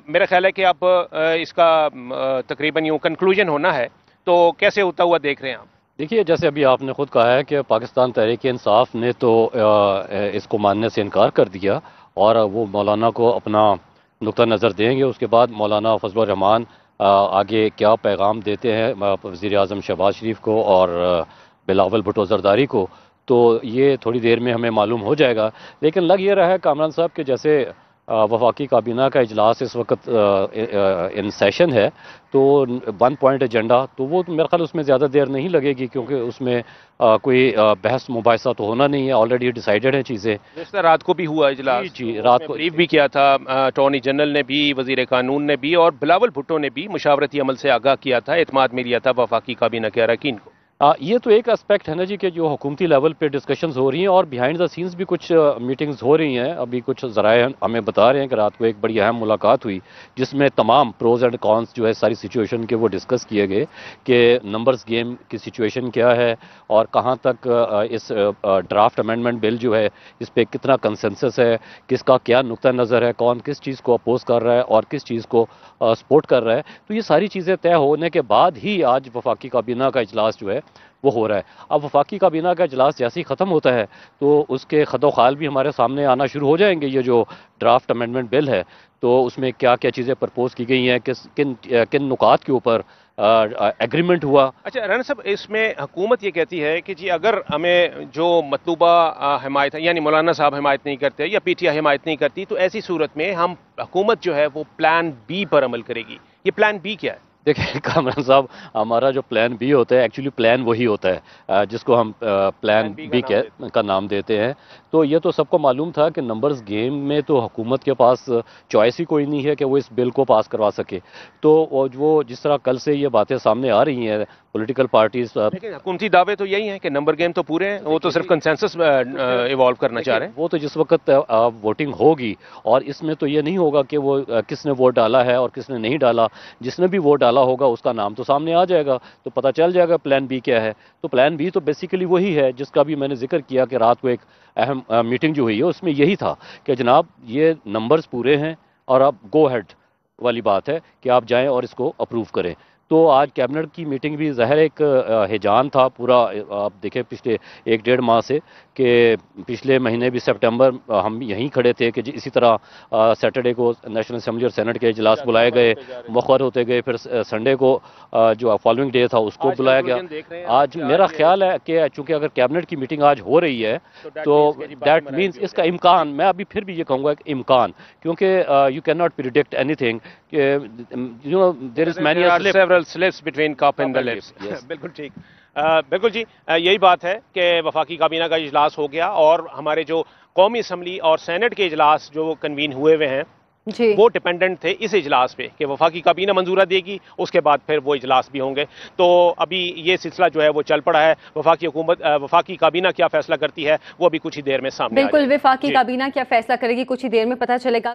मेरा ख्याल है कि अब इसका तकरीबन यूं कंक्लूजन होना है, तो कैसे होता हुआ देख रहे हैं आप? देखिए, जैसे अभी आपने खुद कहा है कि पाकिस्तान तहरीक इंसाफ ने तो इसको मानने से इनकार कर दिया और वो मौलाना को अपना नुक्ता नज़र देंगे। उसके बाद मौलाना फजल रहमान आगे क्या पैगाम देते हैं वज़ीर आज़म शहबाज शरीफ को और बिलावल भुट्टो ज़रदारी को, तो ये थोड़ी देर में हमें मालूम हो जाएगा। लेकिन लग ये रहा है कामरान साहब कि जैसे वफाकी काबीना का इजलास इस वक्त इन सेशन है, तो 1 पॉइंट एजेंडा, तो वो मेरे ख्याल उसमें ज़्यादा देर नहीं लगेगी, क्योंकि उसमें कोई बहस मुबाहिसा तो होना नहीं है, ऑलरेडी डिसाइडेड है चीज़ें। जिस तरह रात को भी हुआ इजलास, जी जी, तो रात उसमें को ब्रीफ भी किया था, अटॉर्नी जनरल ने भी, वजीर कानून ने भी और बिलावल भुट्टो ने भी मुशावरती अमल से आगाह किया था, एतमाद में लिया था वफाकी काबीना के अरकान को। ये तो एक एस्पेक्ट है ना जी, कि जो हुकूमती लेवल पे डिस्कशंस हो रही हैं और बिहाइंड द सीन्स भी कुछ मीटिंग्स हो रही हैं। अभी कुछ ज़राए हमें बता रहे हैं कि रात को एक बड़ी अहम मुलाकात हुई, जिसमें तमाम प्रोज एंड कॉन्स जो है सारी सिचुएशन के वो डिस्कस किए गए कि नंबर्स गेम की सिचुएशन क्या है और कहाँ तक इस ड्राफ्ट अमेंडमेंट बिल जो है इस पर कितना कंसेंसस है, किसका क्या नुक्ता नज़र है, कौन किस चीज़ को अपोज कर रहा है और किस चीज़ को सपोर्ट कर रहा है। तो ये सारी चीज़ें तय होने के बाद ही आज वफाकी काबीना का इजलास जो है वो हो रहा है। अब वफाकी काबीना का इजलास जैसे ही ख़त्म होता है, तो उसके खदोखाल भी हमारे सामने आना शुरू हो जाएंगे। ये जो ड्राफ्ट अमेंडमेंट बिल है, तो उसमें क्या क्या चीज़ें प्रपोज की गई हैं, किन किन नुकात के ऊपर एग्रीमेंट हुआ। अच्छा राना साहब, इसमें हुकूमत ये कहती है कि जी अगर हमें जो मतलूबा हिमायत है, यानी मौलाना साहब हिमायत नहीं करते या पीटीआई हिमायत नहीं करती, तो ऐसी सूरत में हम हुकूमत जो है वो प्लान बी पर अमल करेगी। ये प्लान बी क्या है? देखिए कामरान साहब, हमारा जो प्लान बी होता है, एक्चुअली प्लान वही होता है जिसको हम प्लान बी का नाम देते हैं। तो ये तो सबको मालूम था कि नंबर्स गेम में तो हुकूमत के पास चॉइस ही कोई नहीं है कि वो इस बिल को पास करवा सके। तो वो जिस तरह कल से ये बातें सामने आ रही हैं, पॉलिटिकल पार्टीज, लेकिन हुकूमती दावे तो यही हैं कि नंबर गेम तो पूरे हैं, वो तो सिर्फ कंसेंसस इवॉल्व करना चाह रहे हैं। वो तो जिस वक्त वोटिंग होगी, और इसमें तो ये नहीं होगा कि वो किसने वोट डाला है और किसने नहीं डाला। जिसने भी वोट डाला होगा उसका नाम तो सामने आ जाएगा, तो पता चल जाएगा प्लान बी क्या है। तो प्लान बी तो बेसिकली वही है जिसका भी मैंने जिक्र किया कि रात को एक अहम मीटिंग जो हुई है उसमें यही था कि जनाब ये नंबर्स पूरे हैं और अब गो हेड वाली बात है कि आप जाएं और इसको अप्रूव करें। तो आज कैबिनेट की मीटिंग भी ज़ाहिर एक हिजान था पूरा। आप देखें पिछले 1 डेढ़ माह से, कि पिछले महीने भी सितंबर हम यहीं खड़े थे कि इसी तरह सैटरडे को नेशनल असेंबली और सेनेट के इजलास बुलाए गए, मुखर होते गए, फिर संडे को जो फॉलोइंग डे था उसको बुलाया गया। आज मेरा ख्याल है कि चूंकि अगर कैबिनेट की मीटिंग आज हो रही है, तो दैट मीन्स इसका इम्कान, मैं अभी फिर भी ये कहूँगा कि इम्कान, क्योंकि you can not predict anything, you know there is many several slips between cup and the lips. बिल्कुल ठीक। बिल्कुल जी, यही बात है कि वफाकी काबीना का इजलास हो गया और हमारे जो कौमी असम्बली और सेनेट के इजलास जो कन्वीन हुए हुए हैं जी, वो डिपेंडेंट थे इस इजलास पे कि वफाकी काबीना मंजूरा देगी, उसके बाद फिर वो इजलास भी होंगे। तो अभी ये सिलसिला जो है वो चल पड़ा है। वफाकी काबीना क्या फैसला करती है वो अभी कुछ ही देर में सामने आ बिल्कुल जाएगा। वफाकी जी। काबीना क्या फैसला करेगी कुछ ही देर में पता चलेगा।